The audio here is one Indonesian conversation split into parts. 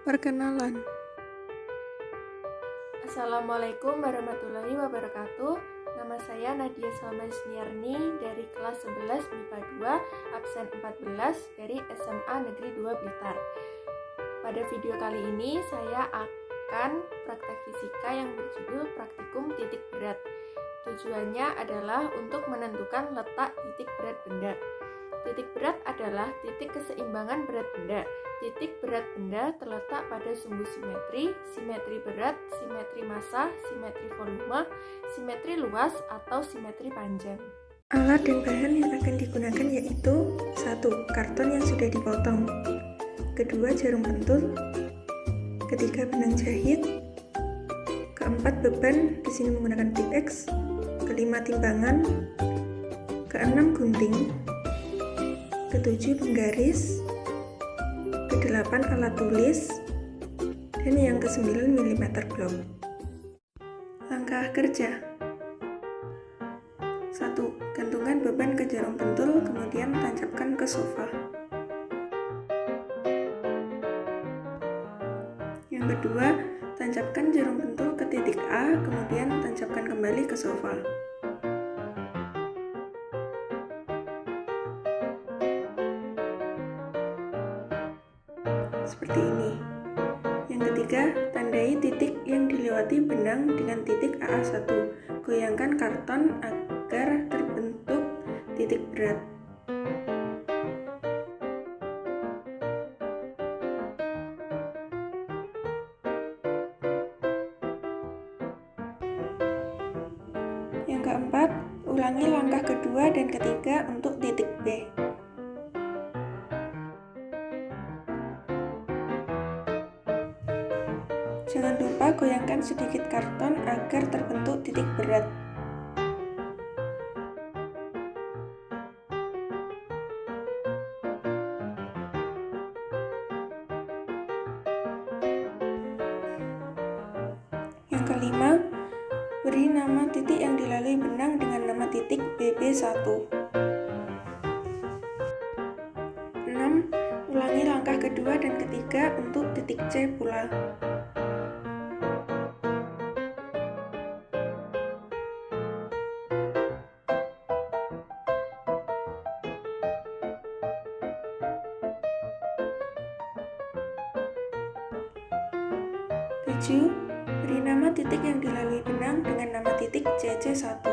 Perkenalan. Assalamualaikum warahmatullahi wabarakatuh. Nama saya Nadia Salma Isniarni dari kelas 11 MIPA 2, absen 14 dari SMA Negeri 2 Blitar. Pada video kali ini saya akan praktek fisika yang berjudul praktikum titik berat. Tujuannya adalah untuk menentukan letak titik berat benda. Titik berat adalah titik keseimbangan berat benda. Titik berat benda terletak pada sumbu simetri, simetri berat, simetri massa, simetri volume, simetri luas, atau simetri panjang. Alat dan bahan yang akan digunakan yaitu 1. Karton yang sudah dipotong, kedua jarum pentul, ketiga benang jahit, keempat beban, di sini menggunakan tip X, kelima timbangan, keenam gunting, ketujuh penggaris, kedelapan alat tulis, dan yang ke-9 mm blok. Langkah kerja: 1. Gantungkan beban ke jarum pentul, kemudian tancapkan ke sofa. Yang kedua, tancapkan jarum pentul ke titik A, kemudian tancapkan kembali ke sofa. Seperti ini. Yang ketiga, tandai titik yang dilewati benang dengan titik AA1. Goyangkan karton agar terbentuk titik berat. Yang keempat, ulangi langkah kedua dan ketiga untuk titik B. Jangan lupa goyangkan sedikit karton agar terbentuk titik berat. Yang kelima, beri nama titik yang dilalui benang dengan nama titik BB1. 6. Ulangi langkah kedua dan ketiga untuk titik C pula. Tujuh, beri nama titik yang dilalui benang dengan nama titik CC1.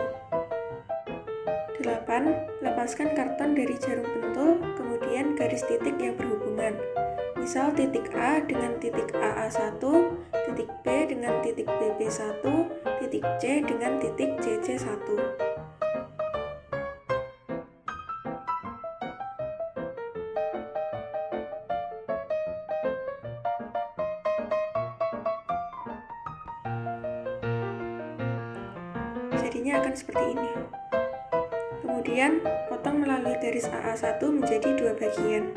8. Lepaskan karton dari jarum pentul, kemudian garis titik yang berhubungan. Misal titik A dengan titik AA1, titik B dengan titik BB1, titik C dengan titik CC1. Jadinya akan seperti ini. Kemudian, potong melalui garis AA1 menjadi dua bagian.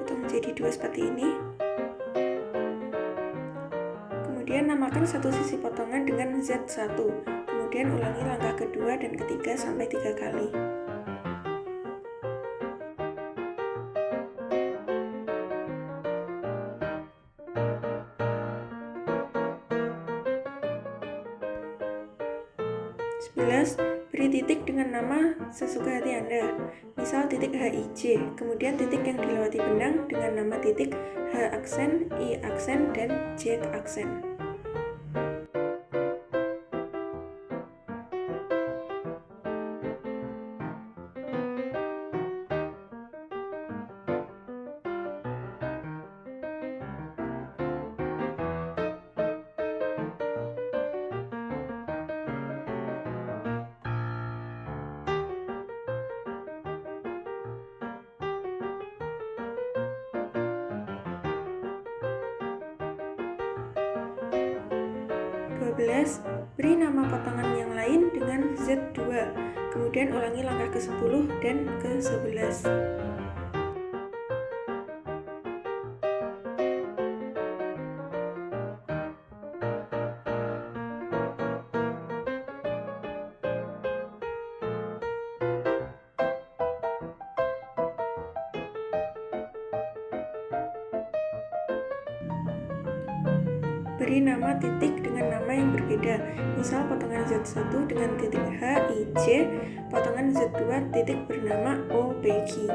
Potong menjadi dua seperti ini. Kemudian namakan satu sisi potongan dengan Z1. Kemudian ulangi langkah kedua dan ketiga sampai 3 kali. Beri titik dengan nama sesuka hati Anda, misal titik HIJ, kemudian titik yang dilewati benang dengan nama titik H aksen, I aksen, dan J aksen. Beri nama potongan yang lain dengan Z2, kemudian ulangi langkah ke-10 dan ke-11. Beri nama titik dengan nama yang berbeda, misal potongan Z1 dengan titik H, I, J, potongan Z2 titik bernama O, P, Q.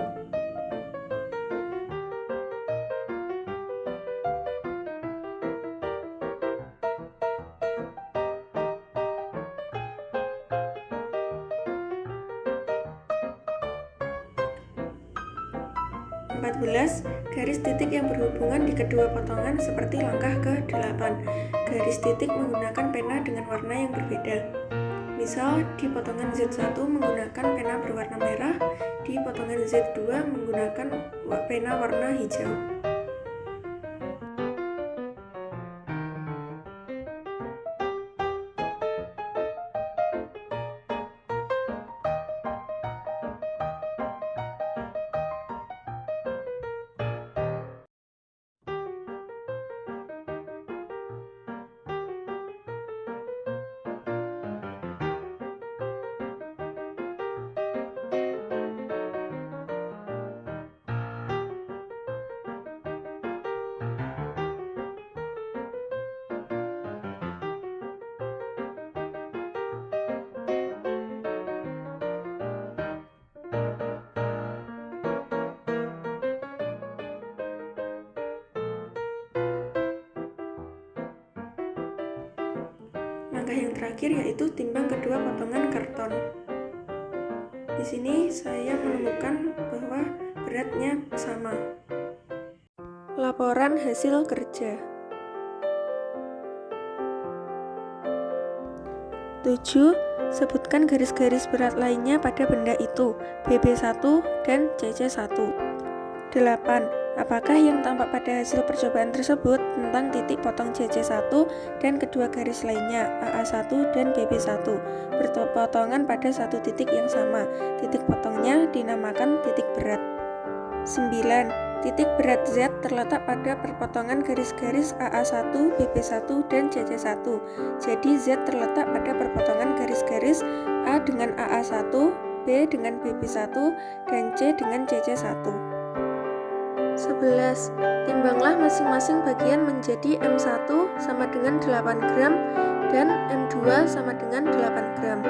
Garis titik yang berhubungan di kedua potongan seperti langkah ke-8. Garis titik menggunakan pena dengan warna yang berbeda. Misal, di potongan Z1 menggunakan pena berwarna merah, di potongan Z2 menggunakan pena warna hijau. Langkah yang terakhir yaitu timbang kedua potongan karton. Di sini saya menemukan bahwa beratnya sama. Laporan hasil kerja. 7. Sebutkan garis-garis berat lainnya pada benda itu, BB1 dan CC1. 8. Apakah yang tampak pada hasil percobaan tersebut tentang titik potong CC1 dan kedua garis lainnya, AA1 dan BB1, berpotongan pada satu titik yang sama? Titik potongnya dinamakan titik berat. 9. Titik berat Z terletak pada perpotongan garis-garis AA1, BB1, dan CC1. Jadi Z terletak pada perpotongan garis-garis A dengan AA1, B dengan BB1, dan C dengan CC1. 11. Timbanglah masing-masing bagian menjadi M1 sama dengan 8 gram dan M2 sama dengan 8 gram.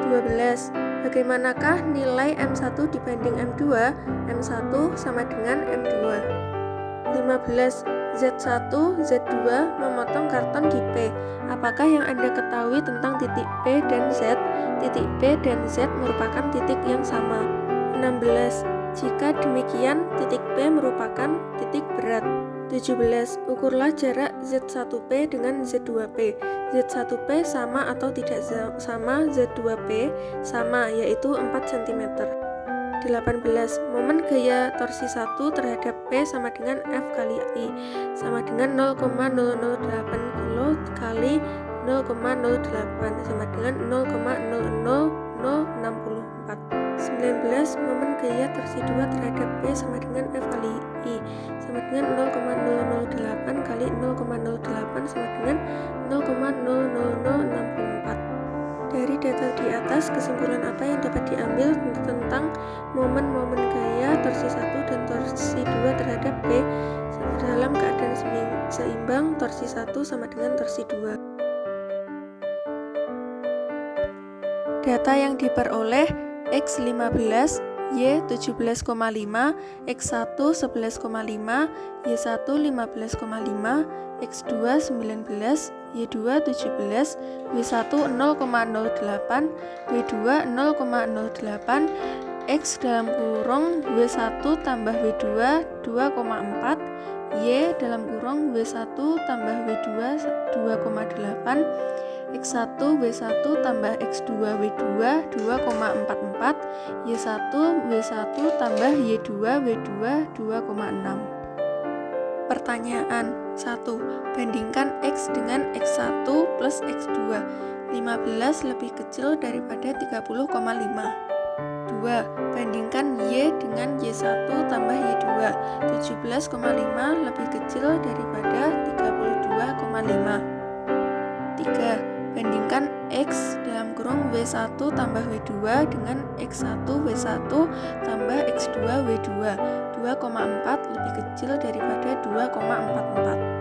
12. Bagaimanakah nilai M1 dibanding M2? M1 sama dengan M2. 15. Z1, Z2 memotong karton di P. Apakah yang Anda ketahui tentang titik P dan Z? Titik P dan Z merupakan titik yang sama. 16. Jika demikian, titik P merupakan titik berat. 17. Ukurlah jarak Z1P dengan Z2P. Z1P sama atau tidak sama Z2P? Sama, yaitu 4 cm. 18. Momen gaya torsi 1 terhadap P sama dengan F kali I, sama dengan 0,008 kilo kali 0,08, sama dengan 0,00064. 19. Momen gaya torsi 2 terhadap P sama dengan F kali I, sama dengan 0,008 kali 0,08, sama dengan 0,00064. Dari data di atas, kesimpulan apa yang dapat diambil tentang momen-momen gaya torsi 1 dan torsi 2 terhadap P dalam keadaan seimbang? Torsi 1 sama dengan torsi 2. Data yang diperoleh: X 15, Y 17,5, X1 11,5, Y1 15,5, X2 19, Y2 17, W1 0,08, W2 0,08, X dalam kurung W1 tambah W2 2,4, Y dalam kurung W1 tambah W2 2,8, X1 W1 tambah X2 W2 2,44, Y1 W1 tambah Y2 W2 2,6. Pertanyaan 1. Bandingkan X dengan X1 plus X2. 15 lebih kecil daripada 30,5. 2. Bandingkan Y dengan Y1 tambah Y2. 17,5 lebih kecil daripada 32,5. 3. Bandingkan X dalam kurung W1 tambah W2 dengan X1 W1 tambah X2 W2. 2,4 lebih kecil daripada 2,44.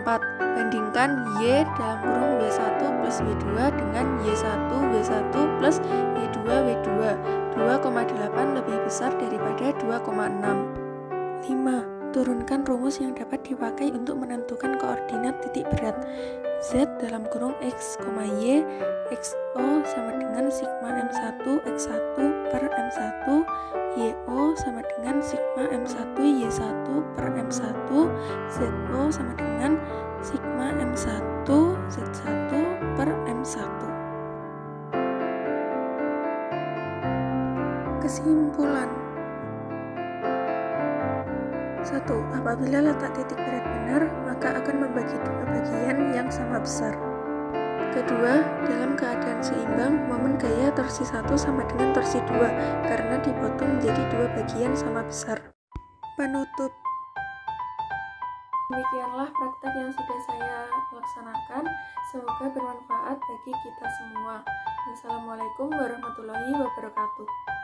4. Bandingkan Y dalam kurung W1 plus W2 dengan Y1 W1 plus Y2 W2. 2,8 lebih besar daripada 2,6. 5. Turunkan rumus yang dapat dipakai untuk menentukan koordinat titik berat. Z dalam kurung X, Y, XO sama dengan sigma M1 X1 per M1, YO sama dengan sigma M1 Y1 per M1, ZO sama dengan sigma M1 Z1 per M1. Kesimpulan. 1. Apabila letak titik berat benar, maka akan membagi dua bagian yang sama besar. Kedua, dalam keadaan seimbang, momen gaya torsi 1 sama dengan torsi 2 karena dipotong menjadi dua bagian sama besar. Penutup. Demikianlah praktek yang sudah saya laksanakan. Semoga bermanfaat bagi kita semua. Wassalamualaikum warahmatullahi wabarakatuh.